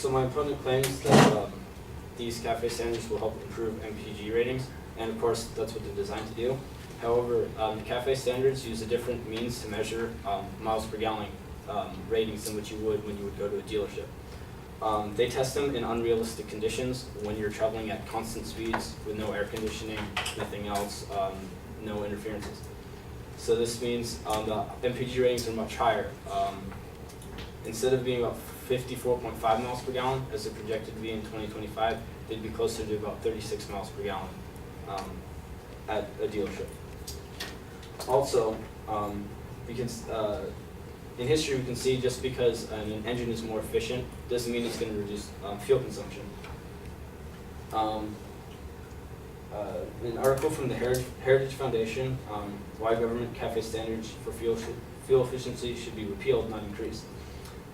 So my opponent claims that these CAFE standards will help improve MPG ratings, and of course that's what they're designed to do. However, the CAFE standards use a different means to measure miles per gallon ratings than what you would when you would go to a dealership. They test them in unrealistic conditions when you're traveling at constant speeds with no air conditioning, nothing else, no interferences. So this means the MPG ratings are much higher. Instead of being about 54.5 miles per gallon, as they're projected to be in 2025, they'd be closer to about 36 miles per gallon at a dealership. Also, in history we can see just because an engine is more efficient doesn't mean it's going to reduce fuel consumption. An article from the Heritage Foundation, why government CAFE standards for fuel efficiency should be repealed, not increased.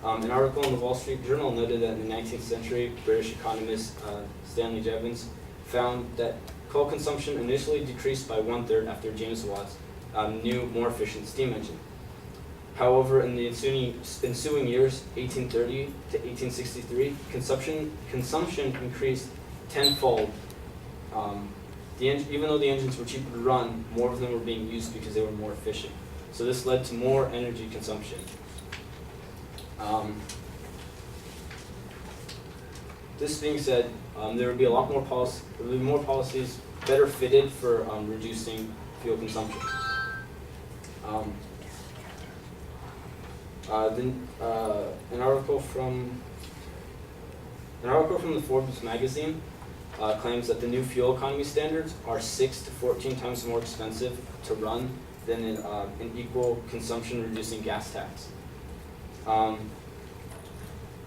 An article in the Wall Street Journal noted that in the 19th century, British economist Stanley Jevons found that coal consumption initially decreased by 1/3 after James Watt's new, more efficient steam engine. However, in the ensuing years, 1830 to 1863, consumption increased tenfold. Even though the engines were cheaper to run, more of them were being used because they were more efficient. So this led to more energy consumption. This being said, there would be a lot more policies better fitted for reducing fuel consumption. An article from the Forbes magazine claims that the new fuel economy standards are 6 to 14 times more expensive to run than an equal consumption reducing gas tax.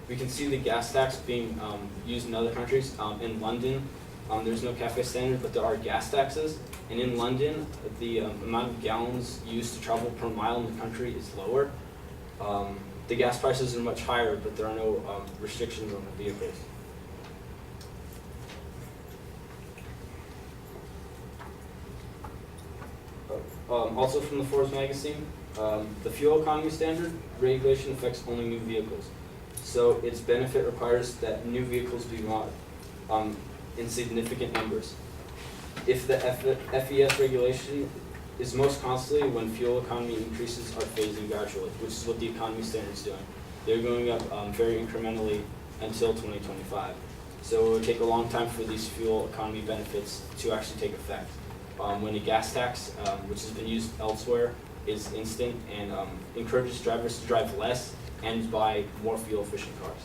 We can see the gas tax being used in other countries. In London, there's no CAFE standard, but there are gas taxes. And in London, the amount of gallons used to travel per mile in the country is lower. The gas prices are much higher, but there are no restrictions on the vehicles. Also from the Forbes magazine, the fuel economy standard regulation affects only new vehicles. So its benefit requires that new vehicles be bought in significant numbers. If the FES regulation is most costly when fuel economy increases are phasing gradually, which is what the economy standard is doing. They're going up very incrementally until 2025. So it would take a long time for these fuel economy benefits to actually take effect. When a gas tax, which has been used elsewhere, is instant and encourages drivers to drive less and buy more fuel efficient cars.